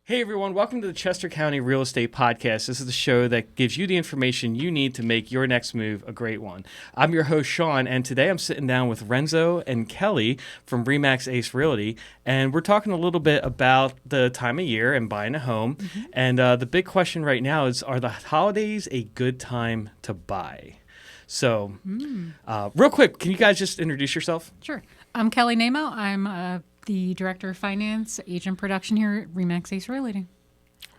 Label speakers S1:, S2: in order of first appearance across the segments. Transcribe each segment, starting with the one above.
S1: Hey everyone, welcome to the Chester County Real Estate Podcast. This is the show that gives you the information you need to make your next move a great one. I'm your host, Sean, and today I'm sitting down with Renzo and Kelly from RE/MAX Ace Realty, and we're talking a little bit about the time of year and buying a home. And the big question right now is, are the holidays a good time to buy? So, real quick, can you guys just introduce yourself?
S2: Sure. I'm Kelly Naimo. I'm the Director of Finance, Agent Production here at RE/MAX Ace Realty.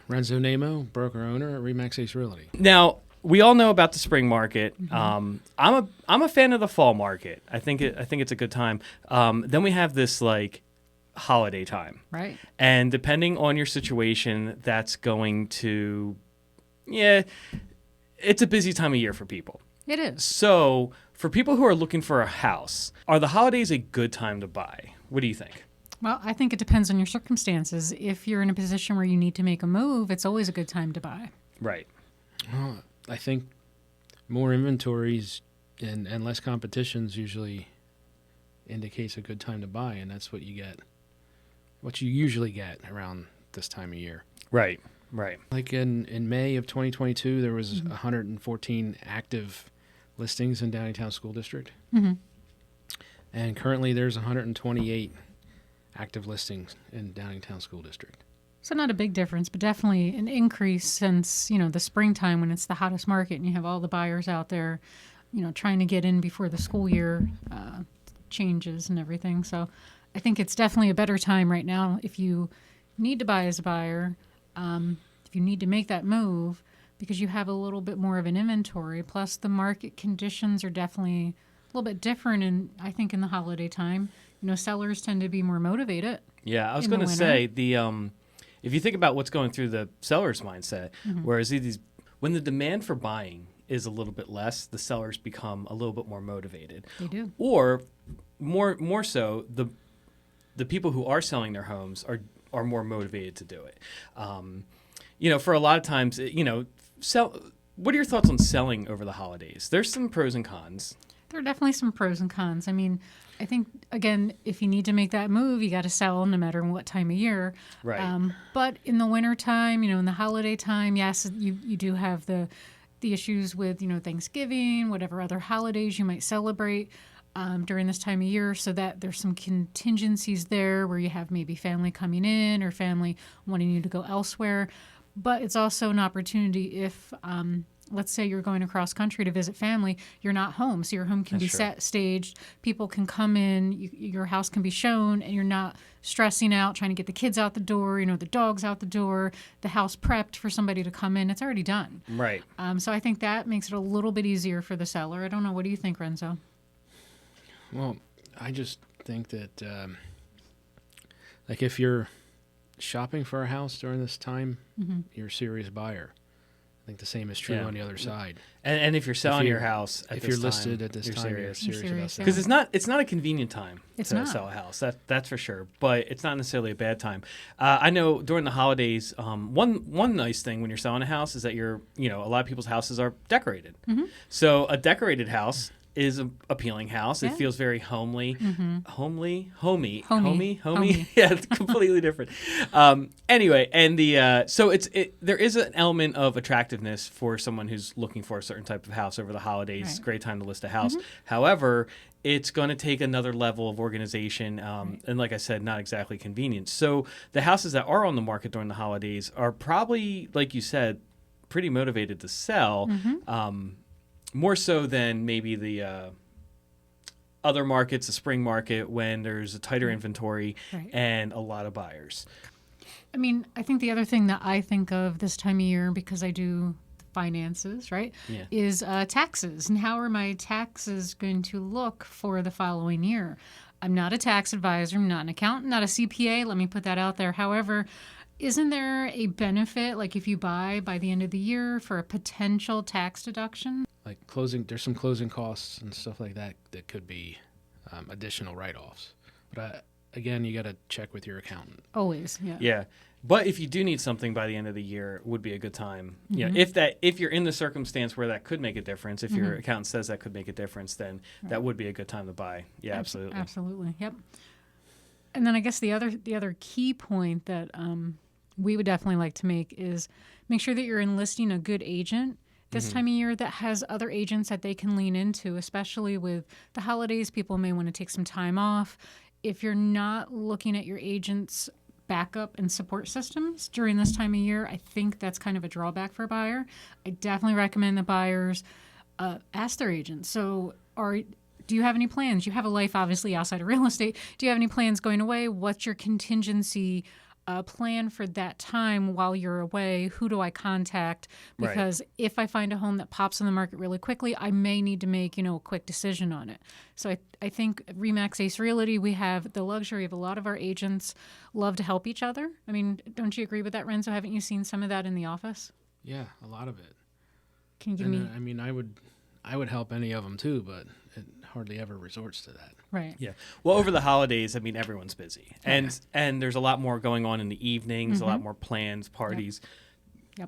S3: Renzo Naimo, broker owner at RE/MAX Ace Realty.
S1: Now, we all know about the spring market. I'm a fan of the fall market. I think it's a good time. Then we have this like holiday time,
S2: Right.
S1: and depending on your situation, that's going to it's a busy time of year for people.
S2: It is.
S1: So, for people who are looking for a house, are the holidays a good time to buy? What do you think?
S2: Well, I think it depends on your circumstances. If you're in a position where you need to make a move, it's always a good time to buy.
S1: Right.
S3: Well, I think more inventories and less competitions usually indicates a good time to buy, and that's what you get, what you usually get around this time of year.
S1: Right. Right.
S3: Like in May of 2022, there was 114 active listings in Downingtown School District. And currently there's 128 active listings in Downingtown School District.
S2: So not a big difference, but definitely an increase since, the springtime when it's the hottest market and you have all the buyers out there, trying to get in before the school year changes and everything. So I think it's definitely a better time right now if you need to buy as a buyer, if you need to make that move, because you have a little bit more of an inventory. Plus the market conditions are definitely a little bit different, I think in the holiday time. Sellers tend to be more motivated.
S1: Yeah, I was going to say if you think about what's going through the seller's mindset, whereas when the demand for buying is a little bit less, the sellers become a little bit more motivated.
S2: They do.
S1: Or more so, the people who are selling their homes are more motivated to do it. For a lot of times, what are your thoughts on selling over the holidays? There's some pros and cons.
S2: There are definitely some pros and cons. I mean, I think, again, if you need to make that move, you got to sell no matter what time of year.
S1: Right.
S2: But in the wintertime, in the holiday time, yes, you do have the issues with, Thanksgiving, whatever other holidays you might celebrate during this time of year, so that there's some contingencies there where you have maybe family coming in or family wanting you to go elsewhere. But it's also an opportunity if let's say you're going across country to visit family, you're not home. So your home can be staged. People can come in, your house can be shown, and you're not stressing out, trying to get the kids out the door, the dogs out the door, the house prepped for somebody to come in. It's already done.
S1: Right.
S2: So I think that makes it a little bit easier for the seller. I don't know. What do you think, Renzo?
S3: Well, I just think that, if you're shopping for a house during this time, you're a serious buyer. I think the same is true on the other side.
S1: And if you're selling your house at
S3: if
S1: this
S3: you're
S1: time,
S3: listed at this
S1: you're
S3: time,
S1: serious.
S3: you're serious about
S2: Because
S3: selling.
S1: Because it's not a convenient time to sell a house. That's for sure. But it's not necessarily a bad time. I know during the holidays, one nice thing when you're selling a house is that a lot of people's houses are decorated. So a decorated house is an appealing house. It feels very homely. Homey. Yeah, it's completely different. Anyway, and there is an element of attractiveness for someone who's looking for a certain type of house over the holidays. It's a great time to list a house. However, it's going to take another level of organization, and like I said, not exactly convenience. So the houses that are on the market during the holidays are probably, like you said, pretty motivated to sell. More so than maybe the other markets, the spring market, when there's a tighter inventory and a lot of buyers.
S2: I mean, I think the other thing that I think of this time of year, because I do finances, right, is taxes. And how are my taxes going to look for the following year? I'm not a tax advisor. I'm not an accountant, not a CPA. Let me put that out there. However, isn't there a benefit, like if you buy by the end of the year, for a potential tax deduction?
S3: Like there's some closing costs and stuff like that that could be additional write-offs. But again, you got to check with your accountant.
S2: Always, yeah.
S1: Yeah. But if you do need something by the end of the year, it would be a good time. If you're in the circumstance where that could make a difference, if your accountant says that could make a difference, then that would be a good time to buy. Yeah, absolutely.
S2: Absolutely. Yep. And then I guess the other key point that we would definitely like to make is make sure that you're enlisting a good agent this time of year that has other agents that they can lean into, especially with the holidays. People may want to take some time off. If you're not looking at your agent's backup and support systems during this time of year, I think that's kind of a drawback for a buyer. I definitely recommend the buyers ask their agents. So do you have any plans? You have a life obviously outside of real estate. Do you have any plans going away? What's your contingency plan for that time while you're away? Who do I contact? Because if I find a home that pops on the market really quickly, I may need to make, a quick decision on it. So I think RE/MAX Ace Realty, we have the luxury of a lot of our agents love to help each other. I mean, don't you agree with that, Renzo? Haven't you seen some of that in the office?
S3: Yeah, a lot of it.
S2: Can you give me?
S3: I mean, I would help any of them too, but it hardly ever resorts to that.
S2: Right.
S1: Yeah. Well, over the holidays, I mean, everyone's busy, and there's a lot more going on in the evenings, a lot more plans, parties,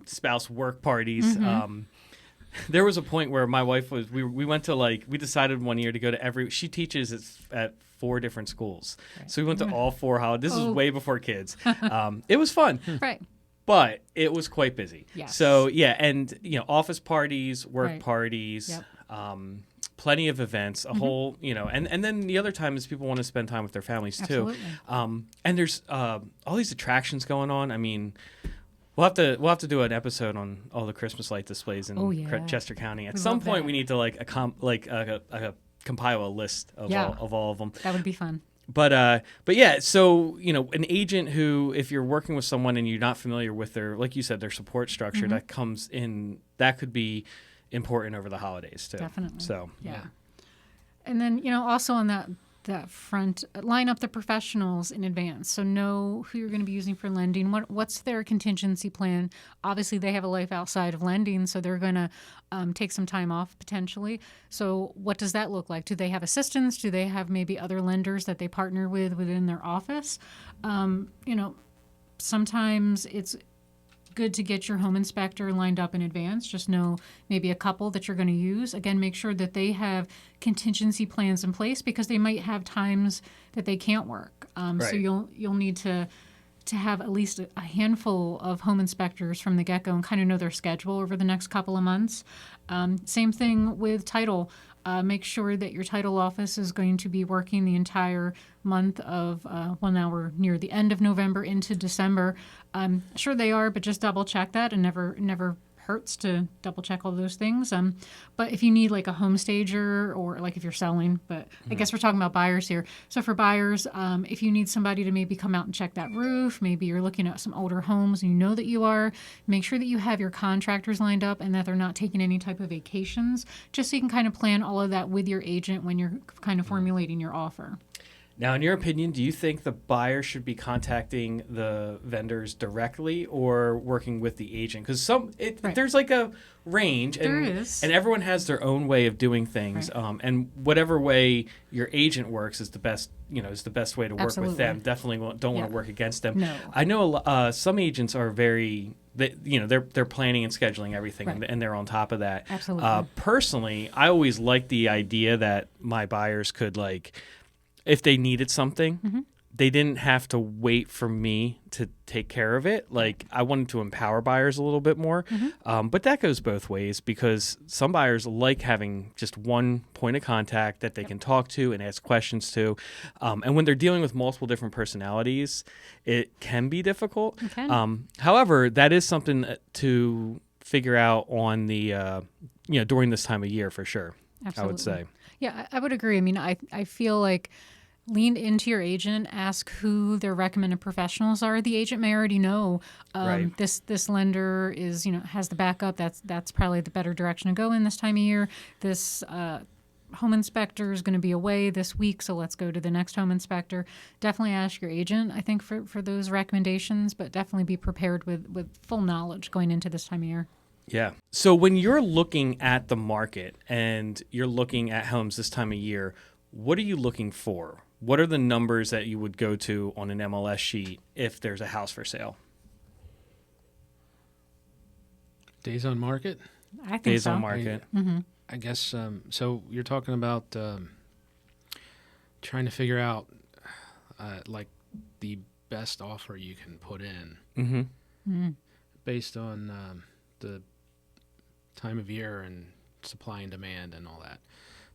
S1: spouse work parties. There was a point where my wife we went to we decided one year to go to she teaches at 4 different schools, so we went to all 4 holidays. This is way before kids. It was fun.
S2: Right.
S1: But it was quite busy.
S2: Yes.
S1: So and office parties, work parties, plenty of events, a whole and then the other time is people want to spend time with their families too.
S2: Absolutely.
S1: And there's all these attractions going on. I mean, we'll have to do an episode on all the Christmas light displays in Chester County. At some point, we need to compile a list of all of them.
S2: That would be fun.
S1: But yeah, so an agent who, if you're working with someone and you're not familiar with their, like you said, their support structure that comes in, that could be important over the holidays too.
S2: Definitely.
S1: So
S2: yeah. And then also on that front, line up the professionals in advance. So know who you're going to be using for lending. What's their contingency plan? Obviously, they have a life outside of lending, so they're going to take some time off potentially. So what does that look like? Do they have assistants? Do they have maybe other lenders that they partner with within their office? Sometimes it's good to get your home inspector lined up in advance. Just know maybe a couple that you're going to use. Again, make sure that they have contingency plans in place because they might have times that they can't work. So you'll need to have at least a handful of home inspectors from the get-go and kind of know their schedule over the next couple of months. Same thing with title. Make sure that your title office is going to be working the entire month of, now we're near the end of November into December. I'm sure they are, but just double check that, and never hurts to double check all those things. But if you need like a home stager or if you're selling, but I guess we're talking about buyers here. So for buyers, if you need somebody to maybe come out and check that roof, maybe you're looking at some older homes and you know that you are, make sure that you have your contractors lined up and that they're not taking any type of vacations, just so you can kind of plan all of that with your agent when you're kind of formulating your offer.
S1: Now, in your opinion, do you think the buyer should be contacting the vendors directly or working with the agent? Because there's like a range, and everyone has their own way of doing things. Right. And whatever way your agent works is the best. Is the best way to work with them. Definitely don't want to work against them.
S2: No.
S1: I know some agents are very. They're planning and scheduling everything, and they're on top of that.
S2: Absolutely.
S1: Personally, I always like the idea that my buyers could if they needed something, they didn't have to wait for me to take care of it. I wanted to empower buyers a little bit more. But that goes both ways because some buyers like having just one point of contact that they can talk to and ask questions to. And when they're dealing with multiple different personalities, it can be difficult. However, that is something to figure out on the, during this time of year for sure.
S2: Absolutely.
S1: I would say.
S2: Yeah, I would agree. I mean, I feel like lean into your agent, ask who their recommended professionals are. The agent may already know this lender is, has the backup. That's probably the better direction to go in this time of year. This home inspector is going to be away this week, so let's go to the next home inspector. Definitely ask your agent, I think, for those recommendations, but definitely be prepared with full knowledge going into this time of year.
S1: Yeah. So when you're looking at the market and you're looking at homes this time of year, what are you looking for? What are the numbers that you would go to on an MLS sheet if there's a house for sale?
S3: Days on market?
S2: I think
S1: Days
S2: so.
S1: on market.
S3: I guess, so you're talking about trying to figure out the best offer you can put in
S1: Mm-hmm.
S3: based on the time of year and supply and demand and all that.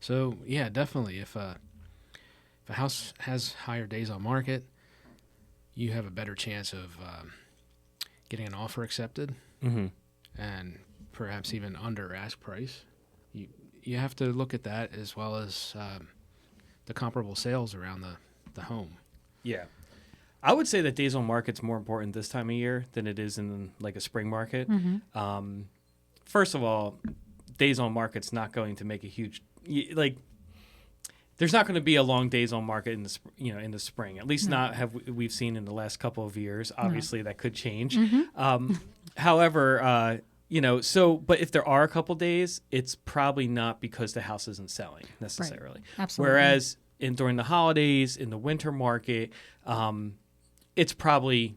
S3: So yeah, definitely if a house has higher days on market, you have a better chance of getting an offer accepted
S1: Mm-hmm.
S3: and perhaps even under ask price. You have to look at that as well as the comparable sales around the home.
S1: Yeah. I would say that days on market's more important this time of year than it is in like a spring market.
S2: Mm-hmm.
S1: First of all, days on market's not going to make a huge like. There's not going to be a long days on market in the spring. At least not have we've seen in the last couple of years. Obviously, that could change.
S2: Mm-hmm.
S1: However, but if there are a couple days, it's probably not because the house isn't selling necessarily.
S2: Right. Absolutely.
S1: Whereas during the holidays, in the winter market, it's probably,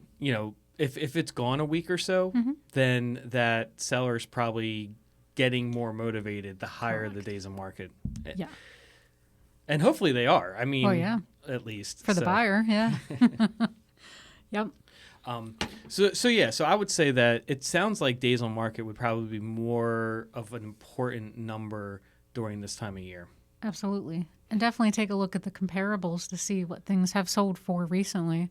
S1: if it's gone a week or so, then that seller's probably getting more motivated the higher the days on market.
S2: Yeah.
S1: And hopefully they are. I mean,
S2: yeah.
S1: at least.
S2: For the buyer, yeah. Yep.
S1: So I would say that it sounds like days on market would probably be more of an important number during this time of year.
S2: Absolutely. And definitely take a look at the comparables to see what things have sold for recently.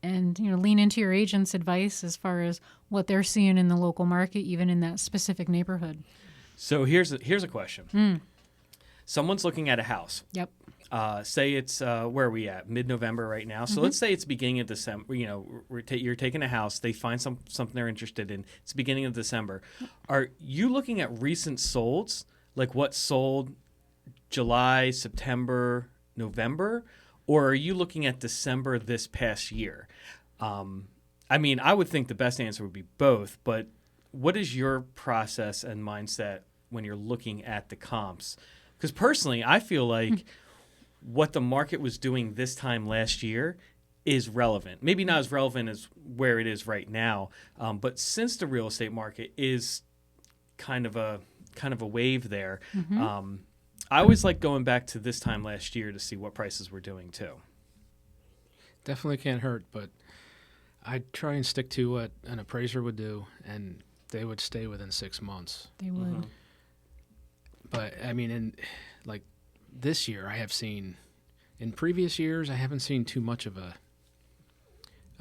S2: And, lean into your agent's advice as far as what they're seeing in the local market, even in that specific neighborhood.
S1: So here's a question. Someone's looking at a house.
S2: Yep.
S1: Say it's where are we at? Mid-November right now. So let's say it's beginning of December. You're taking a house. They find something they're interested in. It's beginning of December. Are you looking at recent solds, like what sold July, September, November, or are you looking at December this past year? I would think the best answer would be both. But what is your process and mindset when you're looking at the comps? Because personally, I feel like what the market was doing this time last year is relevant. Maybe not as relevant as where it is right now, but since the real estate market is kind of a wave there, I always like going back to this time last year to see what prices were doing too.
S3: Definitely can't hurt, but I try and stick to what an appraiser would do, and they would stay within 6 months.
S2: They would.
S3: But in this year, I have seen, in previous years, I haven't seen too much of a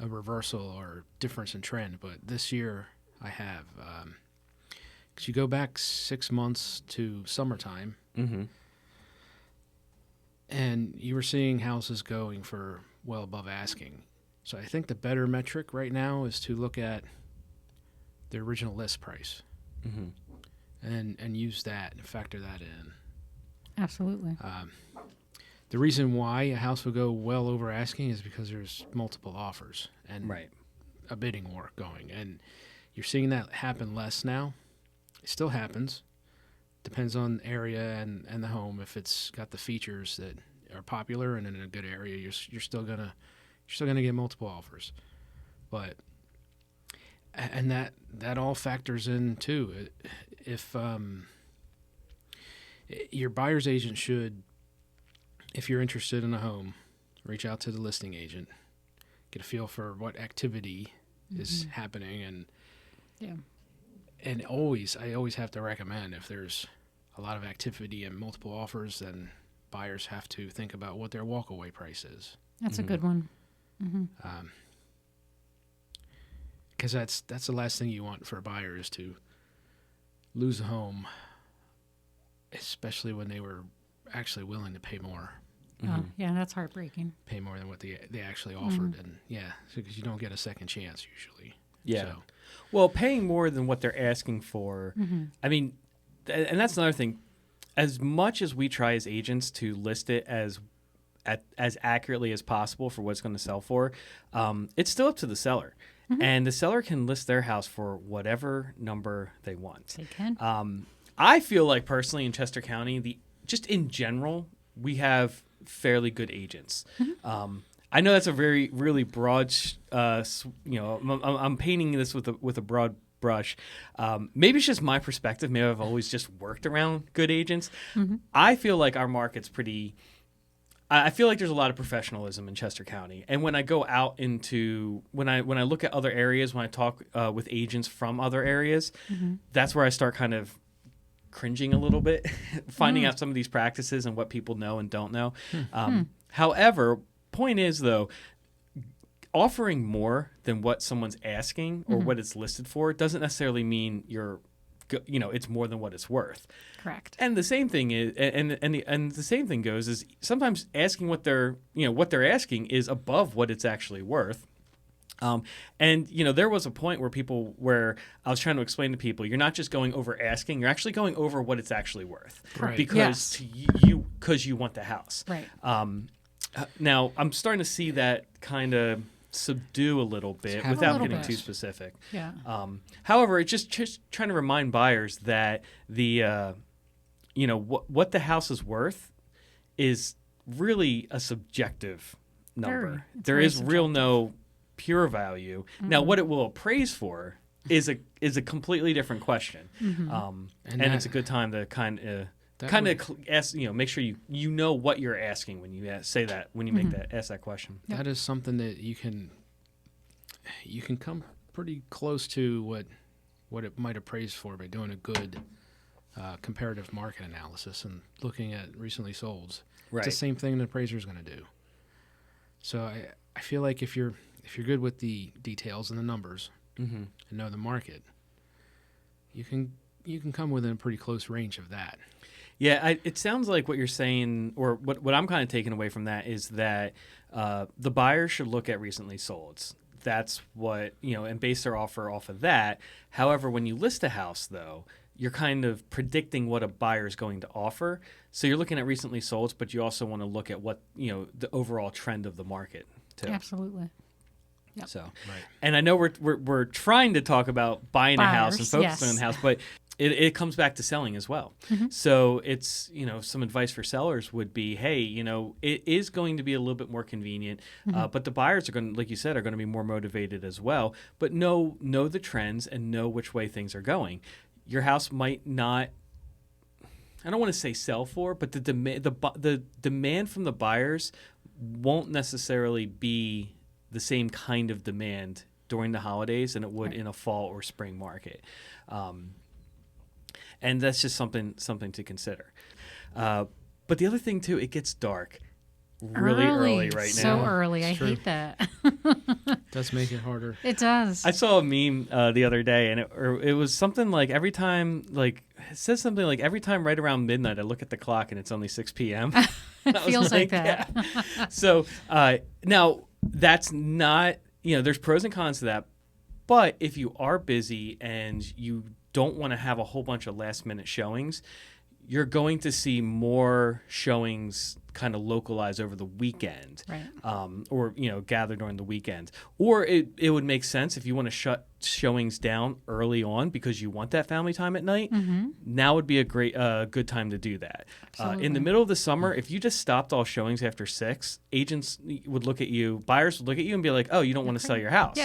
S3: reversal or difference in trend. But this year, I have. Because you go back 6 months to summertime, and you were seeing houses going for well above asking. So I think the better metric right now is to look at the original list price. And use that and factor that in.
S2: Absolutely.
S3: The reason why a house would go well over asking is because there's multiple offers and a bidding war going. And you're seeing that happen less now. It still happens. Depends on the area and the home. If it's got the features that are popular and in a good area, you're still gonna get multiple offers. But and that all factors in too. If your buyer's agent should, if you're interested in a home, reach out to the listing agent, get a feel for what activity is happening, and I always have to recommend, if there's a lot of activity and multiple offers, then buyers have to think about what their walkaway price is.
S2: That's a good one.
S3: Because that's the last thing you want for a buyer is to lose a home, especially when they were actually willing to pay more.
S2: Yeah, that's heartbreaking.
S3: Pay more than what they actually offered, and because you don't get a second chance usually.
S1: Yeah.
S3: So.
S1: Well, paying more than what they're asking for. And that's another thing. As much as we try as agents to list it as accurately as possible for what it's going to sell for, it's still up to the seller. And the seller can list their house for whatever number they want.
S2: They can.
S1: I feel like personally in Chester County, just in general, we have fairly good agents. I know that's a really broad, I'm painting this with a broad brush. Maybe it's just my perspective. Maybe I've always just worked around good agents. I feel like our market's pretty, I feel like there's a lot of professionalism in Chester County, and when I go out into when I look at other areas, when I talk with agents from other areas, that's where I start kind of cringing a little bit, finding out some of these practices and what people know and don't know. However, point is though, offering more than what someone's asking or what it's listed for doesn't necessarily mean it's more than what it's worth.
S2: Correct.
S1: And the same thing is, and the same thing goes is sometimes asking what they're asking is above what it's actually worth. And there was a point where I was trying to explain to people, you're not just going over asking, you're actually going over what it's actually worth,
S2: right.
S1: because because you want the house.
S2: Right.
S1: Now I'm starting to see that kind of subdue a little bit without getting too specific.
S2: Yeah.
S1: However, it's just trying to remind buyers that the what the house is worth is really a subjective number. There is real no pure value. Now, what it will appraise for is a completely different question. And it's a good time to kind of ask, make sure you know what you're asking when you say that, when you ask that question.
S3: That is something that you can come pretty close to what it might appraise for by doing a good comparative market analysis and looking at recently solds.
S1: Right.
S3: It's the same thing an appraiser is going to do. So I feel like if you're good with the details and the numbers and know the market, you can come within a pretty close range of that.
S1: Yeah, it sounds like what you're saying, or what I'm kind of taking away from that is that the buyer should look at recently solds. That's what, and base their offer off of that. However, when you list a house, though, you're kind of predicting what a buyer is going to offer. So you're looking at recently solds, but you also want to look at what, the overall trend of the market, too.
S2: Absolutely. Yep.
S1: So, and I know we're trying to talk about buying a house and focusing on the house, but it comes back to selling as well. So it's, some advice for sellers would be, hey, it is going to be a little bit more convenient, but the buyers are going to, like you said, are going to be more motivated as well. But know the trends and know which way things are going. Your house might not, I don't want to say sell for, but the demand from the buyers won't necessarily be the same kind of demand during the holidays than it would in a fall or spring market. And that's just something to consider. But the other thing, too, it gets dark really early right now.
S2: So early. I hate that.
S3: It does make it harder.
S2: It does.
S1: I saw a meme the other day, and it was something like every time, it says something like every time right around midnight, I look at the clock and it's only 6 p.m.
S2: It feels like that.
S1: Yeah. So now that's not, there's pros and cons to that. But if you are busy and you don't want to have a whole bunch of last minute showings, you're going to see more showings kind of localized over the weekend, or gather during the weekend. Or it would make sense if you want to shut showings down early on because you want that family time at night. Now would be a great good time to do that. In the middle of the summer, if you just stopped all showings after 6, agents would look at you, buyers would look at you and be like, oh, you don't want to sell your house.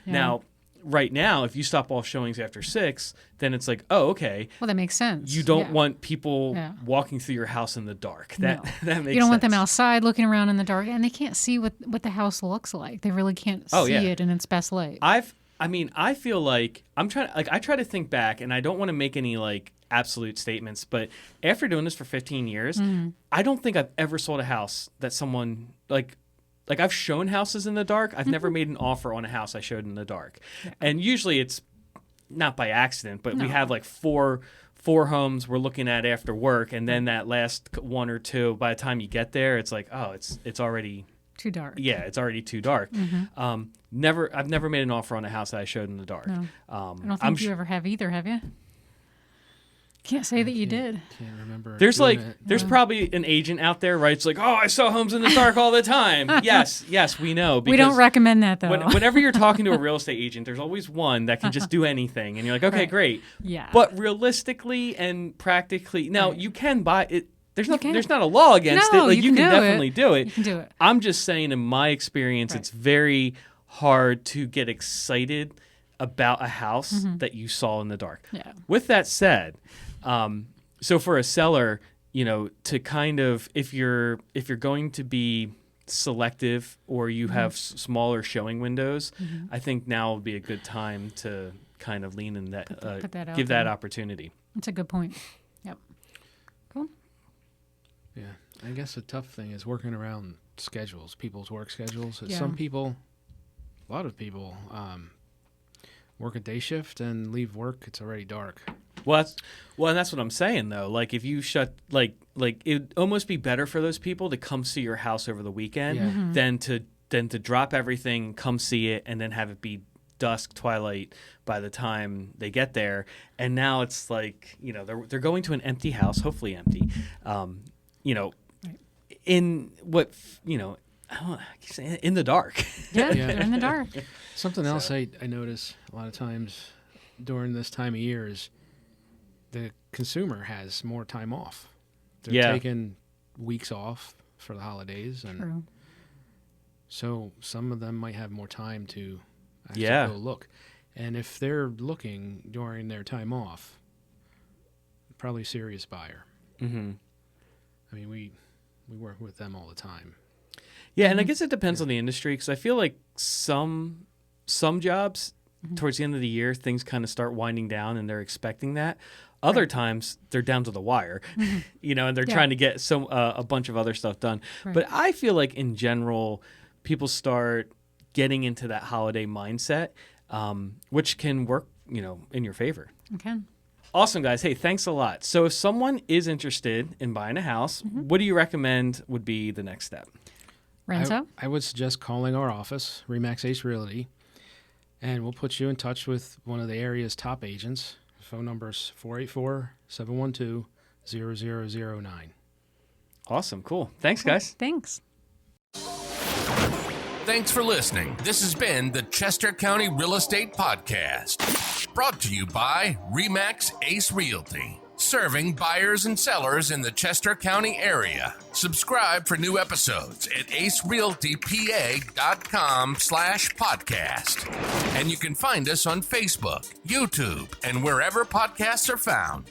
S1: Now, right now, if you stop all showings after 6, then it's like, oh, okay.
S2: Well, that makes sense.
S1: You don't want people walking through your house in the dark. That makes sense.
S2: You don't want them outside looking around in the dark, and they can't see what the house looks like. They really can't see it in its best light.
S1: I feel like I try to think back, and I don't want to make any absolute statements, but after doing this for 15 years, I don't think I've ever sold a house that someone I've shown houses in the dark. I've never made an offer on a house I showed in the dark. And usually it's not by accident, but we have four homes we're looking at after work. And then that last one or two, by the time you get there, it's like, oh, it's already
S2: too dark.
S1: Yeah, it's already too dark. I've never made an offer on a house that I showed in the dark.
S2: No. I don't think you ever have either, have you? Can't say that you did.
S3: Can't remember.
S1: There's probably an agent out there, right? It's like, oh, I sell homes in the dark all the time. Yes, we know.
S2: We don't recommend that, though.
S1: Whenever you're talking to a real estate agent, there's always one that can just do anything. And you're like, okay, great.
S2: Yeah.
S1: But realistically and practically, now you can buy it. There's not a law against it. You can definitely do it.
S2: You can do it.
S1: I'm just saying, in my experience, it's very hard to get excited about a house that you saw in the dark.
S2: Yeah.
S1: With that said, so for a seller, to kind of, if you're going to be selective or you have smaller showing windows, I think now would be a good time to kind of lean in that, give that opportunity.
S2: That's a good point. Yep. Cool.
S3: Yeah. I guess the tough thing is working around schedules, people's work schedules.
S2: Yeah.
S3: Some people, a lot of people, work a day shift and leave work, it's already dark.
S1: Well, and that's what I'm saying though. Like if you shut, like it'd almost be better for those people to come see your house over the weekend than to drop everything, come see it, and then have it be dusk, twilight by the time they get there. And now it's like, they're going to an empty house, hopefully empty. In what I don't know, I keep saying in the dark.
S2: Yeah, they're in the dark.
S3: Something else I notice a lot of times during this time of year is the consumer has more time off. They're taking weeks off for the holidays, and
S2: True.
S3: so some of them might have more time to actually go look. And if they're looking during their time off, probably a serious buyer.
S1: Mm-hmm.
S3: I mean, we work with them all the time.
S1: Yeah, and I guess it depends on the industry, because I feel like some jobs towards the end of the year, things kind of start winding down and they're expecting that. Other times they're down to the wire, and they're trying to get a bunch of other stuff done. Right. But I feel like in general, people start getting into that holiday mindset, which can work, in your favor.
S2: Okay.
S1: Awesome, guys. Hey, thanks a lot. So if someone is interested in buying a house, what do you recommend would be the next step?
S2: Renzo?
S3: I would suggest calling our office, RE/MAX Ace Realty, and we'll put you in touch with one of the area's top agents. Phone number is 484-712-0009.
S1: Awesome. Cool. Thanks, guys.
S2: Thanks.
S4: Thanks for listening. This has been the Chester County Real Estate Podcast, brought to you by RE/MAX Ace Realty, serving buyers and sellers in the Chester County area. Subscribe for new episodes at acerealtypa.com/podcast. And you can find us on Facebook, YouTube, and wherever podcasts are found.